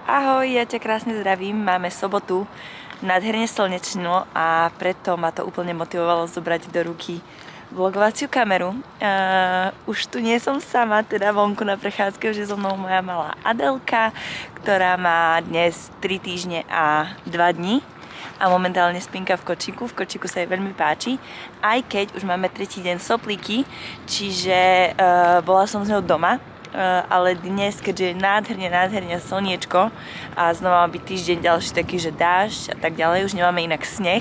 Ahoj, ja ťa krásne zdravím. Máme sobotu, nádherne slnečnú a preto ma to úplne motivovalo zobrať do ruky vlogovaciu kameru. Už tu nie som sama, teda vonku na prechádzke, už je so mnou moja malá Adelka, ktorá má dnes 3 týždne a 2 dní a momentálne spinka v kočíku. V kočíku sa jej veľmi páči, aj keď už máme 3. deň soplíky, čiže bola som s ňou doma. Ale dnes, keďže je nádherne slniečko a znova má byť týždeň ďalší taký, že dážď a tak ďalej, už nemáme inak sneh,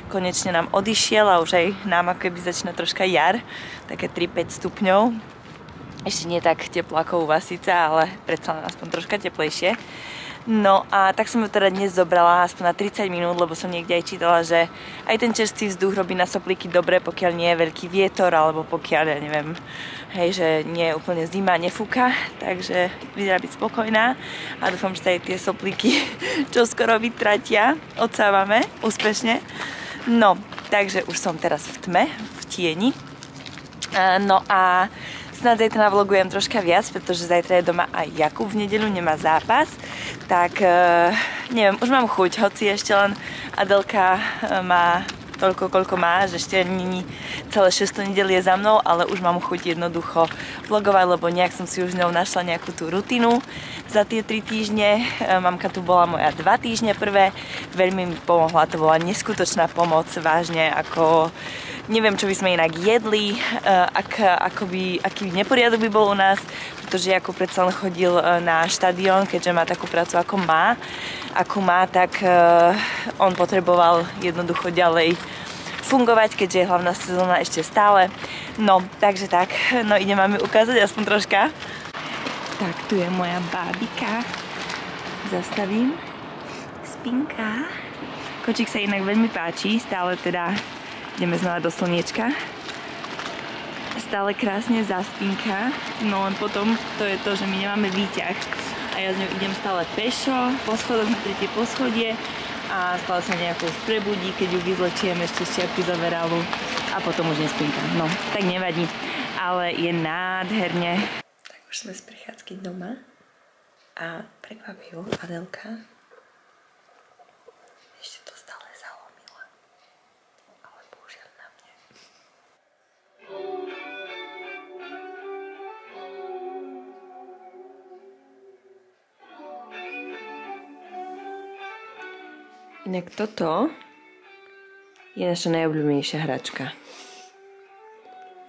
konečne nám odišiel a už aj nám ako keby začína troška jar, také 3-5 stupňov. Ešte nie tak teplo ako u vás síce, ale predsa len aspoň troška teplejšie. No a tak som ju teda dnes zobrala aspoň na 30 minút, lebo som niekde aj čítala, že aj ten čerstvý vzduch robí na soplíky dobre, pokiaľ nie je veľký vietor, alebo pokiaľ, ja neviem, hej, že nie je úplne zima, nefúka, takže vyzerá byť spokojná a dúfam, že sa aj tie soplíky čoskoro vytratia, odsávame úspešne. No, takže už som teraz v tme, v tieni. No a snad zajtra navlogujem troška viac, pretože zajtra je doma aj Jakub, v nedeľu nemá zápas, tak neviem, už mám chuť, hoci ešte len Adelka má toľko, koľko má, že ešte ani celé 6 nedeľ je za mnou, ale už mám chuť jednoducho vlogovať, lebo nejak som si už s ňou našla nejakú tú rutinu za tie 3 týždne. Mamka tu bola moja 2 týždne prvé, veľmi mi pomohla, to bola neskutočná pomoc, vážne, ako neviem, čo by sme inak jedli, aký neporiadok by bol u nás, pretože ako predsa len chodil na štadión, keďže má takú prácu ako má, tak on potreboval jednoducho ďalej fungovať, keďže je hlavná sezóna ešte stále. No, takže tak, no idem vám ju ukázať aspoň troška. Tak, tu je moja bábika. Zastavím. Spinka. Kočík sa inak veľmi páči, stále teda ideme znova do slniečka. Stále krásne zaspinka, no len potom to je to, že my nemáme výťah a ja s ňou idem stále pešo, po schodoch na 3. poschodie a stále sa nejako prebudí, keď ju vyzlečiem ešte z čiapky z overallu a potom už nespinka. No, tak nevadí, ale je nádherne. Tak už sme z prechádzky doma a prekvapilo Adelka. Ešte to stále zalomila, ale bohužiaľ na mne. Inak toto je naša najobľúbenejšia hračka.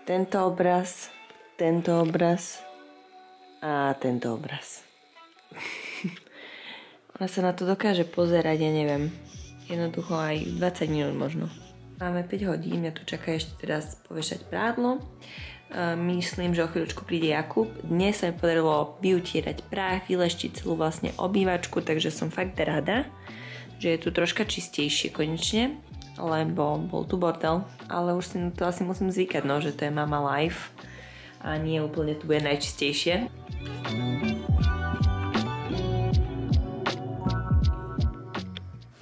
Tento obraz a tento obraz. Ona sa na to dokáže pozerať, ja neviem, jednoducho aj 20 minút možno. Máme 5 hodín, mňa tu čaká ešte teraz povešať prádlo. Myslím, že o chvíľučku príde Jakub. Dnes sa mi podarilo vyutierať prach, vyleštiť celú vlastne obývačku, takže som fakt rada, že je tu troška čistejšie konečne, lebo bol tu bordel, ale už si to asi musím zvykať, no, že to je mama life a nie úplne tu bude najčistejšie.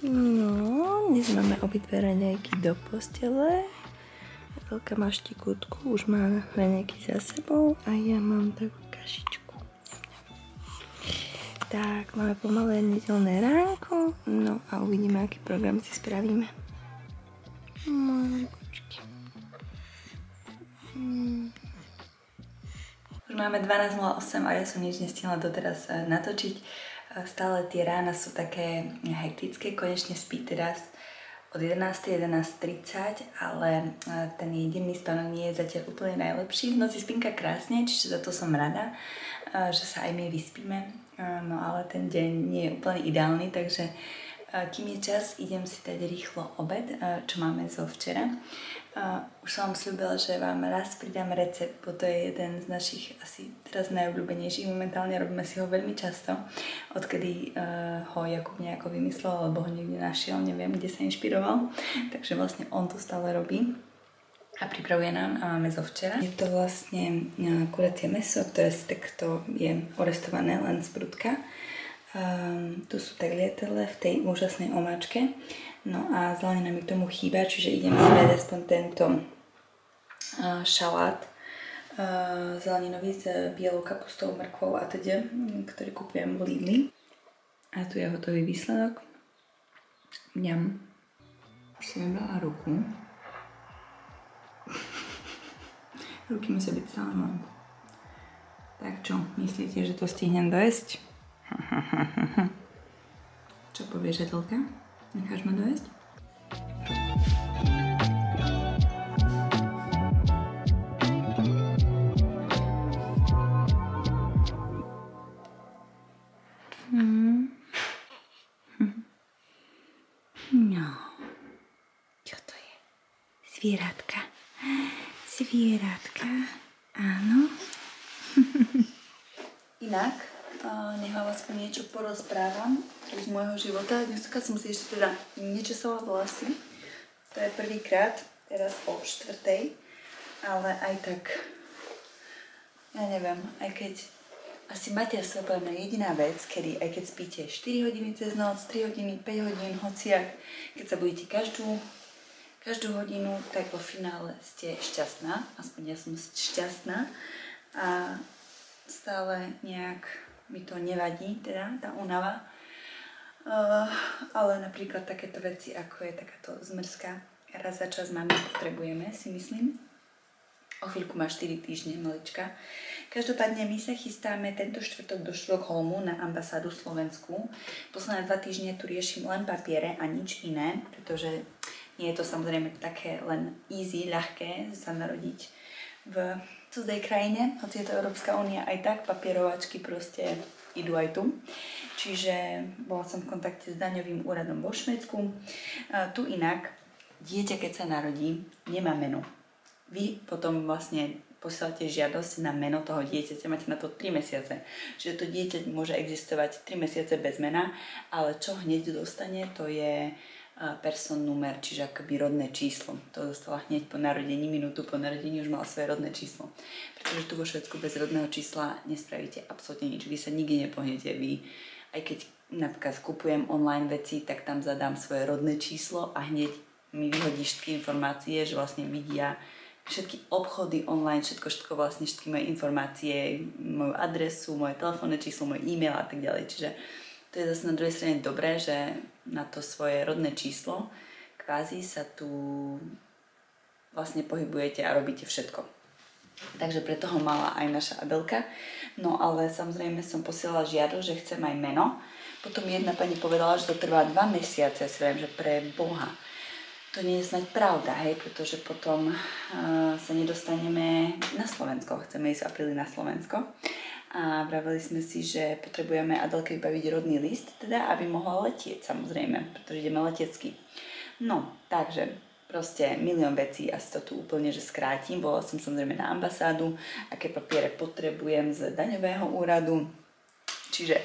No, dnes máme obidve raňajky do postele. Veľká má štikútku, už má raňajky za sebou a ja mám takú kašičku. Tak, máme pomalé nedeľné ránko, no a uvidíme, aký program si spravíme. Malúčky. Už máme 12:08 a ja som nič nestihla doteraz natočiť. Stále tie rána sú také hektické, konečne spí teraz od 11:30, ale ten jej denný spánok nie je zatiaľ úplne najlepší. V noci spinka krásne, čiže za to som rada, že sa aj my vyspíme. No ale ten deň nie je úplne ideálny, takže kým je čas, idem si dať rýchlo obed, čo máme zo včera. Už som vám slúbila, že vám raz pridám recept, bo to je jeden z našich asi teraz najobľúbenejších. Momentálne robíme si ho veľmi často, odkedy ho Jakub nejako vymyslel, alebo ho niekde našiel, neviem, kde sa inšpiroval. Takže vlastne on to stále robí a pripravuje nám a máme zo včera. Je to vlastne kuracie mäso, ktoré si takto je orestované len z prudka. Tu sú tagliatelle v tej úžasnej omáčke. No a zelenina mi k tomu chýba, čiže idem si dať aspoň tento šalát zeleninový s bielou kapustou, mrkvou a teda, ktorý kupujem v Lidli. A tu je hotový výsledok. Mňam. Už som vybrala ruku. Ruky musia byť stále vonku. Tak čo, myslíte, že to stihnem dojesť? Čo povieš, Etelka? Necháš ma dojesť? No. Čo to je? Zvieratka. Zvieratka. Áno. Inak, nech vám aspoň niečo porozprávam z môjho života. Dneska som si ešte teda nečesala vlasy. To je prvýkrát, teraz o 4:00. Ale aj tak, ja neviem, aj keď asi materstvo poviem jediná vec, kedy aj keď spíte 4 hodiny cez noc, 3 hodiny, 5 hodín, hociak, keď sa budete každú hodinu, tak vo finále ste šťastná, aspoň ja som šťastná a stále nejak mi to nevadí, teda tá únava, ale napríklad takéto veci, ako je takáto zmrzka, raz za čas máme, potrebujeme, si myslím. O chvíľku má 4 týždne, malička. Každopádne my sa chystáme tento štvrtok do Štokholmu na ambasádu Slovensku. Posledné 2 týždne tu riešim len papiere a nič iné, pretože nie je to samozrejme také len easy, ľahké sa narodiť v cudzej krajine, hoci je to Európska únia, aj tak papierovačky proste idú aj tu. Čiže bola som v kontakte s daňovým úradom vo Švédsku. Tu inak dieťa, keď sa narodí, nemá meno. Vy potom vlastne posielate žiadosť na meno toho dieťaťa, máte na to 3 mesiace. Čiže to dieťa môže existovať 3 mesiace bez mena, ale čo hneď dostane, to je person numer, čiže akoby rodné číslo. To dostala hneď po narodení, minútu po narodení už mala svoje rodné číslo. Pretože tu vo Švédsku bez rodného čísla nespravíte absolútne nič. Vy sa nikdy nepohnete. Vy, aj keď napríklad kupujem online veci, tak tam zadám svoje rodné číslo a hneď mi vyhodí všetky informácie, že vlastne vidia všetky obchody online, všetko vlastne, všetky moje informácie, moju adresu, moje telefónne číslo, môj e-mail a tak ďalej. Čiže to je zase na druhej strane dobré, že na to svoje rodné číslo kvázi sa tu vlastne pohybujete a robíte všetko. Takže preto ho mala aj naša Adelka. No ale samozrejme som posielala žiadosť, že chcem aj meno. Potom jedna pani povedala, že to trvá 2 mesiace. Ja si viem, že pre Boha. To nie je snáď pravda, hej, pretože potom sa nedostaneme na Slovensko. Chceme ísť v apríli na Slovensko. A vraveli sme si, že potrebujeme Adelke vybaviť rodný list, teda, aby mohla letieť, samozrejme, pretože ideme letecky. No, takže proste milión vecí, asi to tu úplne že skrátim. Volala som samozrejme na ambasádu, aké papiere potrebujem z daňového úradu. Čiže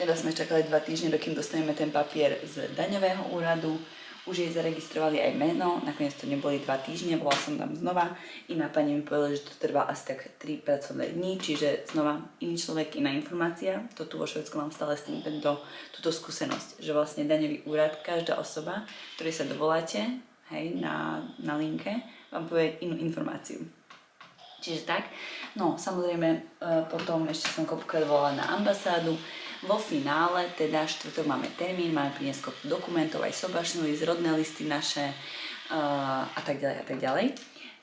teda sme čakali 2 týždne, dokým dostaneme ten papier z daňového úradu. Už jej zaregistrovali aj meno, nakoniec to neboli 2 týždne, volala som tam znova. Iná pani mi povedala, že to trvá asi tak 3 pracovné dní, čiže znova iný človek, iná informácia. To tu vo Švédsku mám stále s tým túto skúsenosť, že vlastne daňový úrad, každá osoba, ktorej sa dovoláte, hej, na linke, vám povie inú informáciu. Čiže tak. No, samozrejme, potom ešte som koľkokrát volala na ambasádu. Vo finále, teda štvrtok máme termín, máme priniesť kopu dokumentov, aj sobašnú list, rodné listy naše a tak ďalej a tak ďalej.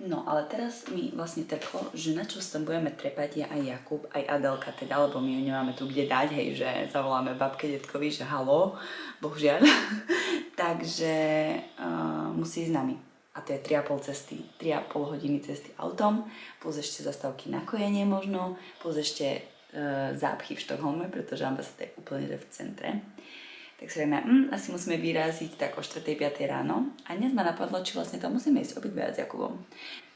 No, ale teraz mi vlastne trklo, že na čo sa budeme trepať ja aj Jakub, aj Adelka teda, lebo my ju nemáme tu kde dať, hej, že zavoláme babke, detkovi, že haló, bohužiaľ. Takže musí ísť s nami. A to je 3,5 hodiny cesty autom, plus ešte zastávky na kojenie možno, plus ešte zápchy v Štokholme, pretože ambasáda je úplne v centre. Tak si vieme, asi musíme vyraziť tak o 4:00-5:00 ráno. A dnes ma napadlo, či vlastne tam musíme ísť obidvaja s Jakubom.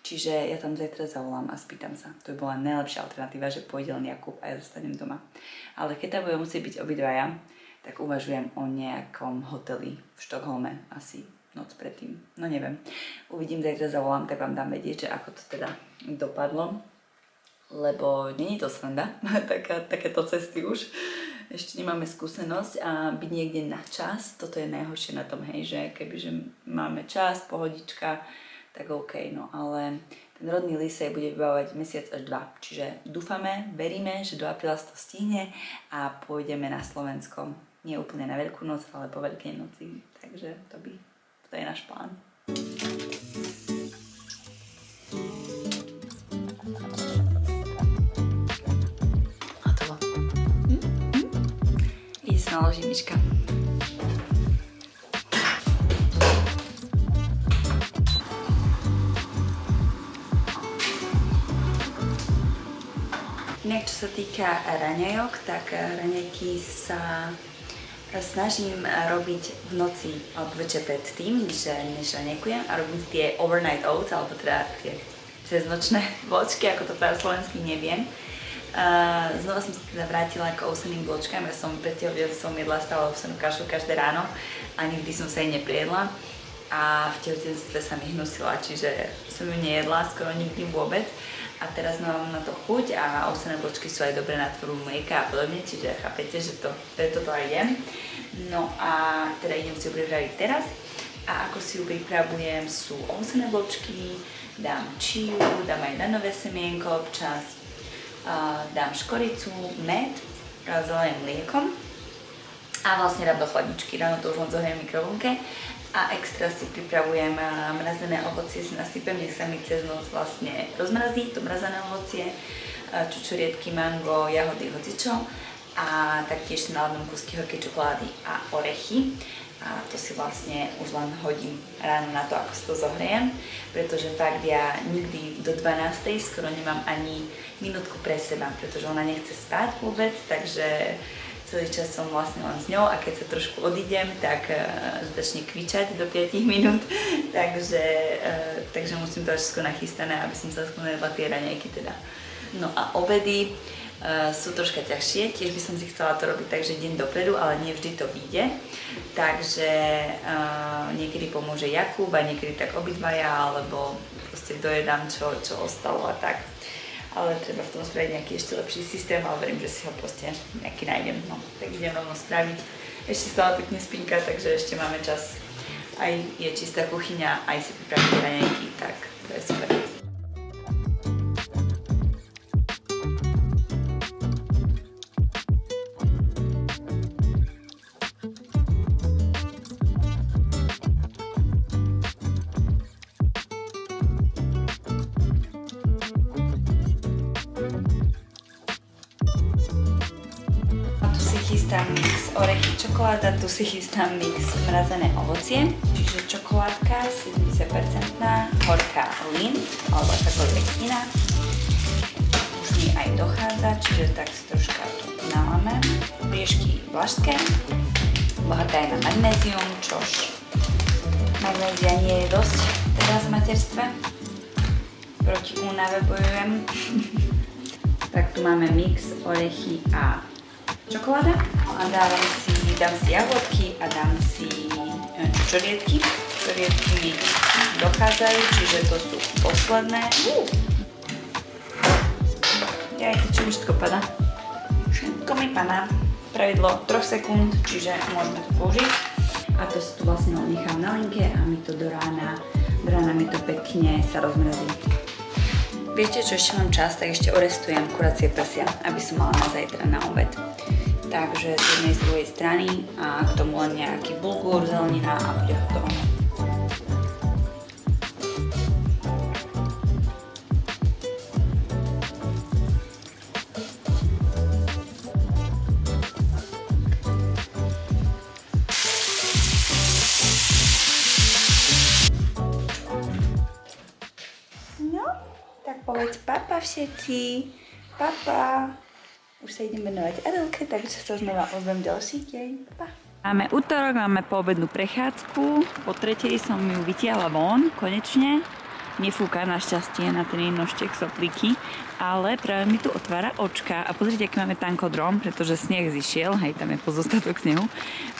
Čiže ja tam zajtra zavolám a spýtam sa. To by bola najlepšia alternatíva, že pôjde len Jakub a ja zostanem doma. Ale keď tam budeme musieť byť obidvaja, tak uvažujem o nejakom hoteli v Štokholme asi noc predtým. No neviem. Uvidím, zajtra zavolám, tak vám dám vedieť, že ako to teda dopadlo. Lebo nie je to sranda, takéto cesty už. Ešte nemáme skúsenosť a byť niekde na čas, toto je najhoršie na tom, hej, že kebyže máme čas, pohodička, tak OK, no ale ten rodný list sa bude vybavovať mesiac až 2. Čiže dúfame, veríme, že do apríla sa to stihne a pôjdeme na Slovensko. nie úplne na Veľkú noc, ale po Veľkej noci. Takže to je náš plán. Hotovo. Ide sa naložiť myška. Inak, čo sa týka raňajok, tak raňajky sa snažím robiť v noci alebo večer pred tým, než raňajkujem, a robím tie overnight oats, alebo teda tie ceznočné vločky, ako to povedať slovensky, neviem. Znova som sa teda vrátila k ovseným vločkám. Ja som predtým jedla stále ovsenú kašu každé ráno a nikdy som sa jej neprijedla. A v tehotenstve sa mi hnusila, čiže som ju nejedla skoro nikdy vôbec. A teraz mám na to chuť a ovsené vločky sú aj dobré na tvorbu mlieka a podobne, čiže chápete, že preto to aj jem. No a teda idem si ju pripraviť teraz. A ako si ju pripravujem, sú ovsené vločky, dám chiu, dám aj lanové semienko občas, dám škoricu, med, zalejem mliekom a vlastne dám do chladničky. Ráno to už len zohriem v mikrovlnke. A extra si pripravujem mrazené ovocie, si nasypem, nech sa mi cez noc vlastne rozmrazí to mrazené ovocie, čučoriedky, mango, jahody, hocičo, a taktiež si naladím kúsky horkej čokolády a orechy. A to si vlastne už len hodím ráno na to, ako si to zohrejem, pretože fakt ja nikdy do 12. skoro nemám ani minútku pre seba, pretože ona nechce spať vôbec, takže celý čas som vlastne len s ňou, a keď sa trošku odídem, tak začne kvičať do 5 minút, takže musím to až skôr nachystané, aby som sa skôr jedla tie raňajky teda. No a obedy sú troška ťažšie, tiež by som si chcela to robiť takže deň dopredu, ale nie vždy to vyjde, takže niekedy pomôže Jakub a niekedy tak obidvaja, alebo proste dojedám čo ostalo a tak. Ale treba v tom spraviť nejaký ešte lepší systém, ale verím, že si ho proste nejaký nájdem. No, tak idem rovno spraviť. Ešte stále pekne spinka, takže ešte máme čas. Aj je čistá kuchyňa, aj si pripraviť raňajky, tak to je super. Chystám mix orechy čokoláda, tu si chystám mix mrazené ovocie, čiže čokoládka 70%, horká Lindt, alebo akákoľvek iná. Už mi aj dochádza, čiže tak si troška tu nalámem. Priešky vlašské, bohaté aj na magnézium, čož magnézia nie je dosť teraz v materstve. Proti únave bojujem. Tak tu máme mix orechy a čokoláda a dám si jahodky a dám si čučoriedky. Čučoriedky mi dochádzajú, čiže to sú posledné. Jaj, čo mi všetko padá? Všetko mi padá. Pravidlo 3 sekúnd, čiže môžeme to použiť. A to si tu vlastne nechám na linke a mi to do rána mi to pekne sa rozmrazí. Viete, čo ešte mám čas, tak ešte orestujem kuracie prsia, aby som mala na zajtra na obed. Takže z jednej z druhej strany a k tomu len nejaký bulgur, zelenina a bude hotovo. No, tak povedz papa všetci. Papa. Už sa idem venovať Adelke, takže sa znova ozvem ďalší deň. Pa. Máme útorok, máme poobednú prechádzku. Po 3. som ju vytiahla von, konečne. Nefúka našťastie na ten nožtek soplíky, ale práve mi tu otvára očka. A pozrite, aký máme tankodrom, pretože sneh zišiel, hej, tam je pozostatok snehu.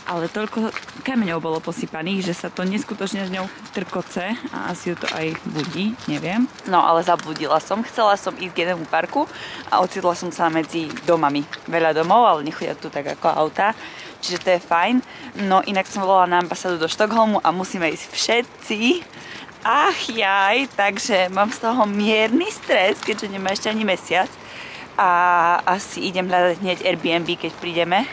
Ale toľko kameňov bolo posypaných, že sa to neskutočne s ňou trkoce a asi ju to aj budí, neviem. No ale zabludila som, chcela som ísť k jednému parku a ocitla som sa medzi domami. Veľa domov, ale nechodia tu tak ako auta, čiže to je fajn. No inak som volala na ambasádu do Štokholmu a musíme ísť všetci. Ach jaj, takže mám z toho mierny stres, keďže nemá ešte ani mesiac. A asi idem hľadať hneď Airbnb, keď prídeme.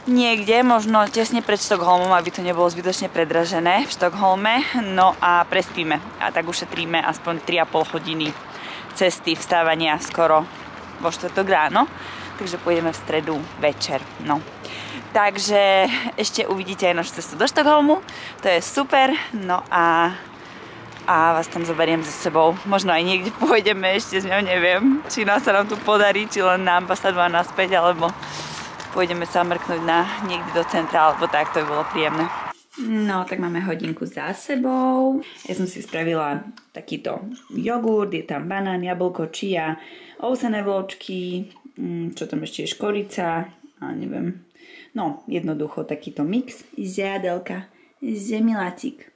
niekde, možno tesne pred Štokholmom, aby to nebolo zbytočne predražené v Štokholme. No a prespíme. A tak ušetríme aspoň 3,5 hodiny cesty, vstávania skoro vo štvrtok ráno. Takže pôjdeme v stredu večer. No. Takže ešte uvidíte aj našu cestu do Štokholmu. To je super. No a vás tam zoberiem so sebou. Možno aj niekde pôjdeme ešte s ňou, neviem. Či sa nám tu podarí, či len na ambasádu a naspäť, alebo pôjdeme sa mrknúť niekde do centra, alebo tak, to by bolo príjemné. No, tak máme hodinku za sebou. Ja som si spravila takýto jogurt, je tam banán, jablko, čia, ovsené vločky, čo tam ešte je, škorica, a neviem. No, jednoducho takýto mix z Adelka, z milácik.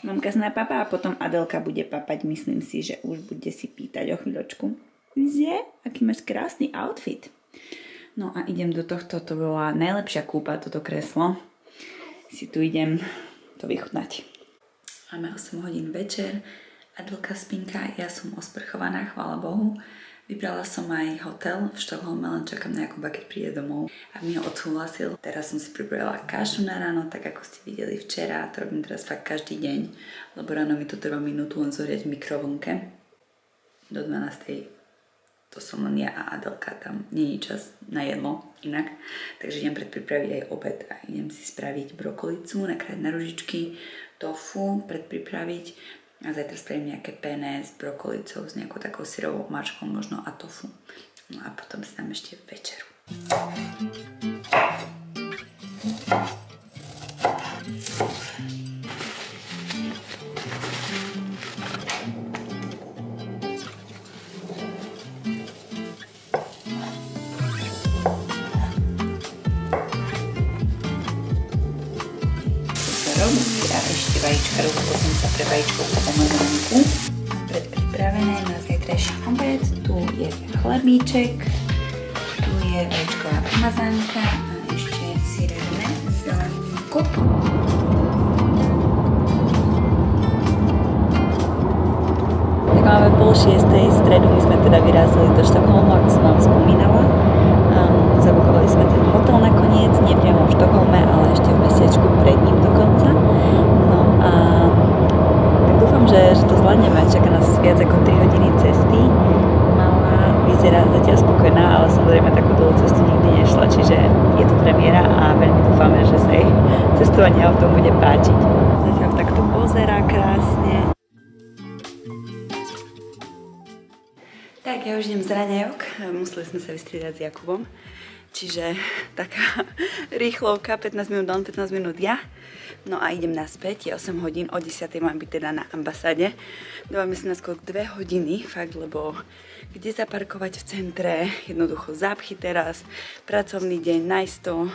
Mamka sa napapá a potom Adelka bude papať, myslím si, že už bude si pýtať o chvíľočku. Vizie, aký máš krásny outfit. No a idem do tohto, to bola najlepšia kúpa, toto kreslo. Si tu idem to vychutnať. Máme 8 hodín večer, Adelka spinka, ja som osprchovaná, chvála Bohu. Vybrala som aj hotel v Štokholme, len čakám na Jakuba, keď príde domov. A mi ho odsúhlasil. Teraz som si pripravila kašu na ráno, tak ako ste videli včera. To robím teraz fakt každý deň, lebo ráno mi to trvá minútu len zoriať v mikrovlnke. Do 12. To som len ja a Adelka, tam nie je čas na jedlo inak. Takže idem predpripraviť aj obed a idem si spraviť brokolicu, nakrájať na ružičky, tofu predpripraviť a zajtra spravím nejaké penne s brokolicou, s nejakou takou syrovou mačkou možno a tofu. No a potom si dám ešte večeru. A ešte vajíčka, rozhodla som sa pre vajíčkov po omazánku. Predpripravené na zajtrajší obed. Tu je chlebíček, tu je vajíčková omazánka a ešte syrené zelenínko. Tak máme 5:30 stredu, my sme teda vyrazili do Štokholmu, ako som vám spomínala. Zabukovali sme ten hotel nakoniec, nie priamo v Štokholme, ale ešte v mestečku pred ním dokonca. No a tak dúfam, že to zvládneme. Čaká nás viac ako 3 hodiny cesty. Mala vyzerá zatiaľ spokojná, ale samozrejme takú dlhú cestu nikdy nešla, čiže je to premiéra a veľmi dúfame, že sa jej cestovanie autom bude páčiť. Zatiaľ takto pozerá krásne. Tak, ja už idem z raňajok. Museli sme sa vystriedať s Jakubom. Čiže taká rýchlovka, 15 minút on, 15 minút ja. No a idem naspäť, je 8 hodín, o 10. mám byť teda na ambasáde. Dávame si naskôr 2 hodiny, fakt, lebo kde zaparkovať v centre, jednoducho zápchy teraz, pracovný deň, nájsť to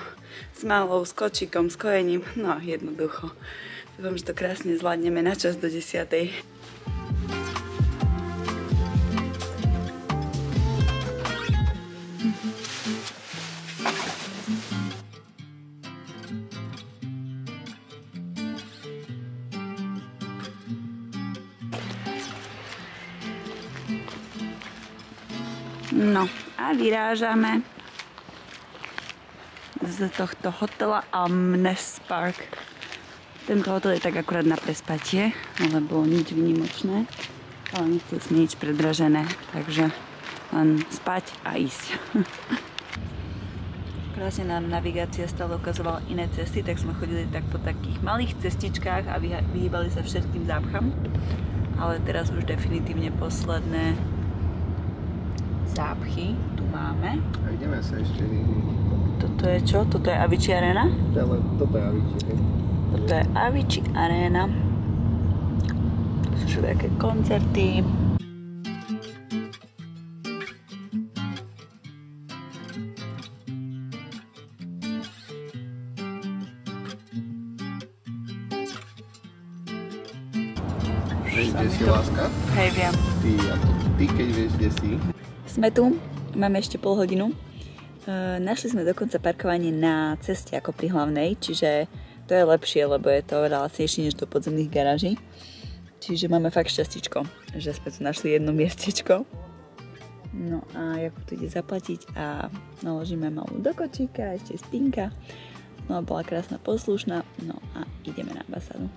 s malou, s kočikom, s kojením, no jednoducho. Dúfam, že to krásne zvládneme na čas do 10. No a vyrážame z tohto hotela Amnes Park. Tento hotel je tak akurát na prespatie, lebo nič výnimočné, ale nechceli sme nič predražené, takže len spať a ísť. Krásne nám navigácia stále ukazovala iné cesty, tak sme chodili tak po takých malých cestičkách a vyhýbali sa všetkým zápcham. Ale teraz už definitívne posledné zápchy tu máme. A ideme sa ešte. Toto je čo? Toto je Avicii Arena? Toto je Avicii. Toto je Avicii Arena. Tu sú všelijaké koncerty. Hej, kde si, láska? Hej, viem. Ty keď vieš, kde si? Sme tu, máme ešte pol hodinu. Našli sme dokonca parkovanie na ceste ako pri hlavnej, čiže to je lepšie, lebo je to oveľa lacnejšie než do podzemných garáží. Čiže máme fakt šťastíčko, že sme tu našli jedno miestečko. No a Jakub tu ide zaplatiť a naložíme malú do kočíka, ešte spinka. No a bola krásna, poslušná. No a ideme na ambasádu.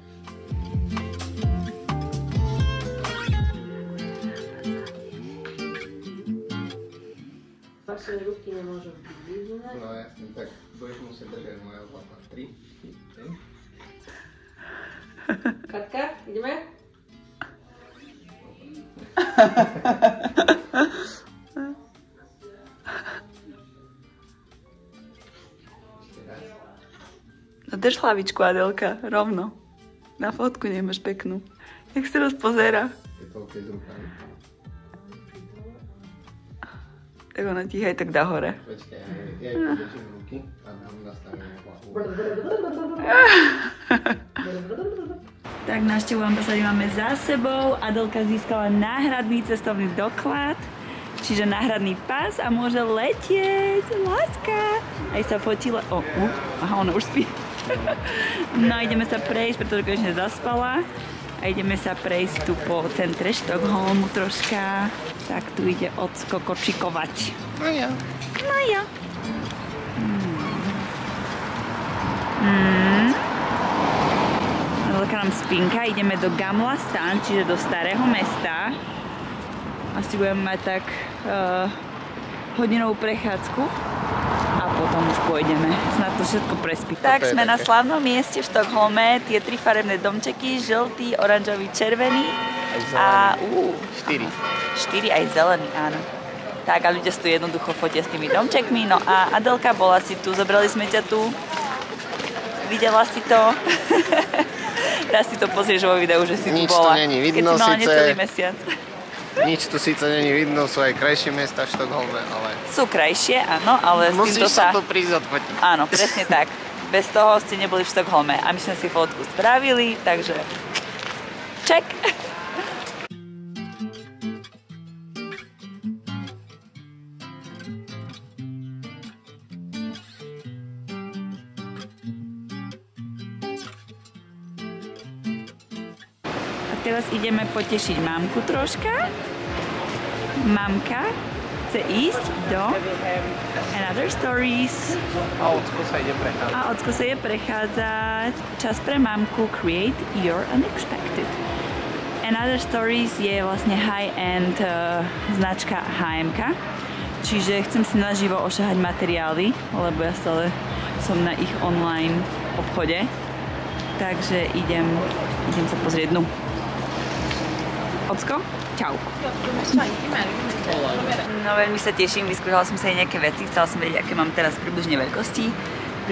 Vaše ruky nemôžu byť vidieť. No jasne, tak budeš musieť držať moje oblaka. 3. Katka, ideme? No drž hlavičku, Adelka, rovno. Na fotku nemáš peknú. Jak sa rozpozerá. Je to OK s rukami? Tak ona ti aj tak dá hore. Počkaj, ja jej podržím ruky a nastavím hlavu. Tak návštevu ambasády máme za sebou. Adelka získala náhradný cestovný doklad, čiže náhradný pás a môže letieť. Láska! Aj sa fotila. Aha, ona už spí. No ideme sa prejsť, pretože konečne zaspala. A ideme sa prejsť tu po centre Štokholmu troška. Tak tu ide odskokočikovať. No ja. No ja. Adelka nám spinka, ideme do Gamla Stan, čiže do starého mesta. Asi budeme mať tak hodinovú prechádzku a potom už pôjdeme. Snad to všetko prespí. Tak sme na slávnom mieste v Štokholme. Tie 3 farebné domčeky, žltý, oranžový, červený. Aj A 4. 4 aj zelený, áno. Tak a ľudia si tu jednoducho fotia s tými domčekmi. No a Adelka bola si tu, zobrali sme ťa tu. Videla si to. Teraz si to pozrieš vo videu, že si Nič tu bola. tu není vidno, keď si mala síce. necelý mesiac. Nič tu síce není vidno, sú aj krajšie miesta v Štokholme, ale Sú krajšie, áno, ale s týmto musíš sa tu prísť odfotiť. Áno, presne tak. Bez toho ste neboli v Štokholme a my sme si fotku spravili, takže ček. A teraz ideme potešiť mamku troška. Mamka chce ísť do Another Stories. A Ocko sa ide prechádzať. A Ocko sa ide prechádzať. Čas pre mamku Create Your Unexpected. Another Stories je vlastne high-end značka H&M-ka. Čiže chcem si naživo ošahať materiály, lebo ja stále som na ich online obchode. Takže idem sa pozrieť dnu. Ocko, čau. No veľmi sa teším, vyskúšala som sa aj nejaké veci, chcela som vedieť, aké mám teraz približne veľkosti.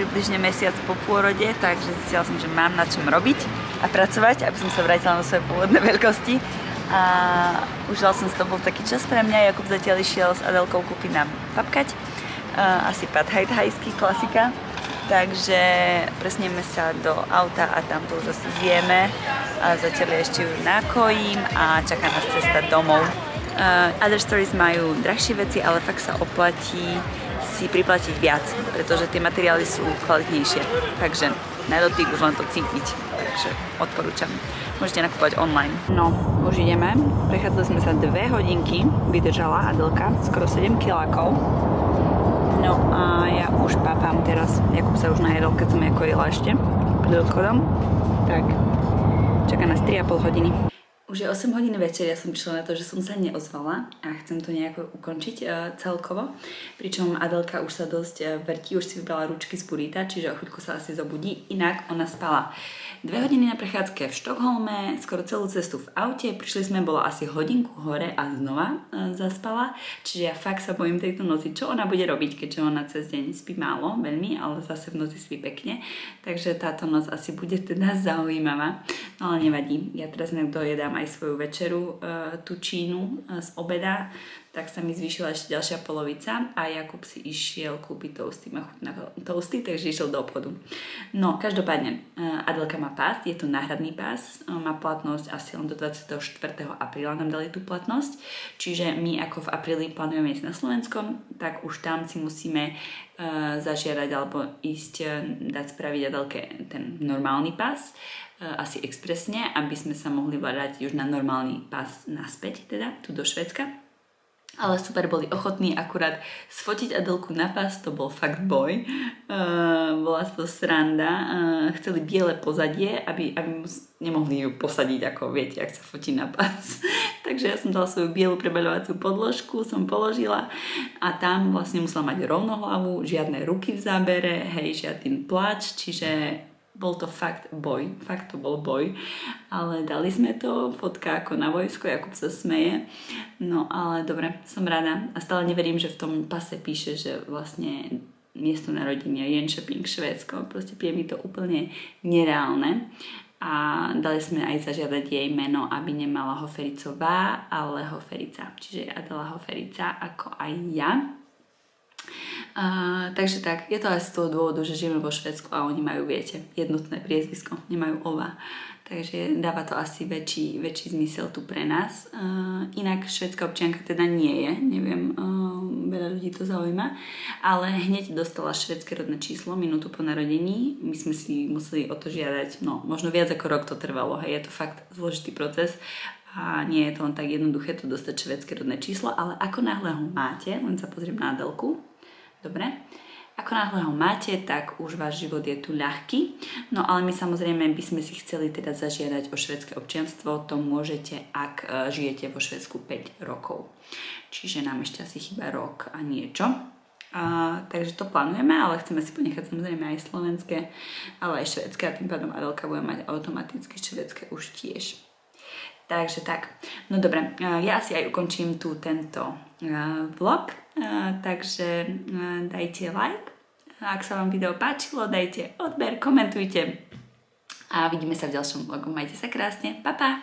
Približne mesiac po pôrode, takže zistila som, že mám na čom robiť a pracovať, aby som sa vrátila na svoje pôvodné veľkosti. A užila som s tobou taký čas pre mňa. Jakub zatiaľ išiel s Adelkou kúpiť nám papkať. Asi pad thajský, klasika. Takže presnieme sa do auta a tam to už asi zjeme. A zatiaľ ešte ju nakojím a čaká nás cesta domov. Other Stories majú drahšie veci, ale fakt sa oplatí si priplatiť viac, pretože tie materiály sú kvalitnejšie. Takže na dotyk už len to cítiť. Takže odporúčam. Môžete nakúpať online. No, už ideme. Prechádzali sme sa 2 hodinky. Vydržala Adelka skoro 7 kilákov. No a ja už papám teraz. Jakub sa už najedol, keď som ja kojila ešte pred odchodom. Tak, čaká nás 3,5 hodiny. Už je 8 hodín večer, ja som prišla na to, že som sa neozvala a chcem to nejako ukončiť celkovo. Pričom Adelka už sa dosť vrtí, už si vybrala ručky z burita, čiže o chvíľku sa asi zobudí. Inak ona spala 2 hodiny na prechádzke v Štokholme, skoro celú cestu v aute. Prišli sme, bola asi hodinku hore a znova zaspala. Čiže ja fakt sa bojím tejto noci, čo ona bude robiť, keďže ona cez deň spí málo, veľmi, ale zase v noci spí pekne. Takže táto noc asi bude teda zaujímavá. No ale nevadí, ja teraz dojedám aj svoju večeru, tú čínu z obeda, tak sa mi zvýšila ešte ďalšia polovica a Jakub si išiel kúpiť toasty, má chuť na toasty, takže išiel do obchodu. No, každopádne, Adelka má pás, je to náhradný pás, má platnosť asi len do 24. apríla nám dali tú platnosť, čiže my ako v apríli plánujeme ísť na Slovenskom, tak už tam si musíme zažiadať alebo ísť dať spraviť Adelke ten normálny pás, asi expresne, aby sme sa mohli vrátiť už na normálny pás naspäť, teda tu do Švédska. Ale super, boli ochotní, akurát sfotiť Adelku na pás, to bol fakt boj. Bola to sranda. Chceli biele pozadie, aby nemohli ju posadiť, ako viete, ak sa fotí na pás. Takže ja som dala svoju bielu prebaľovaciu podložku, som položila a tam vlastne musela mať rovnú hlavu, žiadne ruky v zábere, hej, žiadny pláč, čiže bol to fakt boj, fakt to bol boj, ale dali sme to, fotka ako na vojsko, Jakub sa smeje, no ale dobre, som rada a stále neverím, že v tom pase píše, že vlastne miesto narodenia Jönköping, Švédsko, proste príde mi to úplne nereálne a dali sme aj zažiadať jej meno, aby nemala Hofericová, ale Hoferica, čiže Adela Hoferica ako aj ja. Takže tak, je to aj z toho dôvodu, že žijeme vo Švédsku a oni majú, viete, jednotné priezvisko, nemajú ova. Takže dáva to asi väčší zmysel tu pre nás. Inak švédska občianka teda nie je, neviem, veľa ľudí to zaujíma, ale hneď dostala švédske rodné číslo minútu po narodení. My sme si museli o to žiadať, no možno viac ako rok to trvalo, hej, je to fakt zložitý proces. A nie je to len tak jednoduché to dostať švédske rodné číslo, ale ako náhle ho máte, len sa pozriem na Adelku, dobre, ako náhle ho máte, tak už váš život je tu ľahký. No ale my samozrejme by sme si chceli teda zažiadať o švédske občianstvo, to môžete, ak žijete vo Švédsku 5 rokov. Čiže nám ešte asi chýba rok a niečo. Takže to plánujeme, ale chceme si ponechať samozrejme aj slovenské, ale aj švédske a tým pádom Adelka bude mať automaticky švédske už tiež. Takže tak, no dobre, ja asi aj ukončím tu tento vlog, takže dajte like, ak sa vám video páčilo, dajte odber, komentujte a vidíme sa v ďalšom vlogu. Majte sa krásne, pa pa!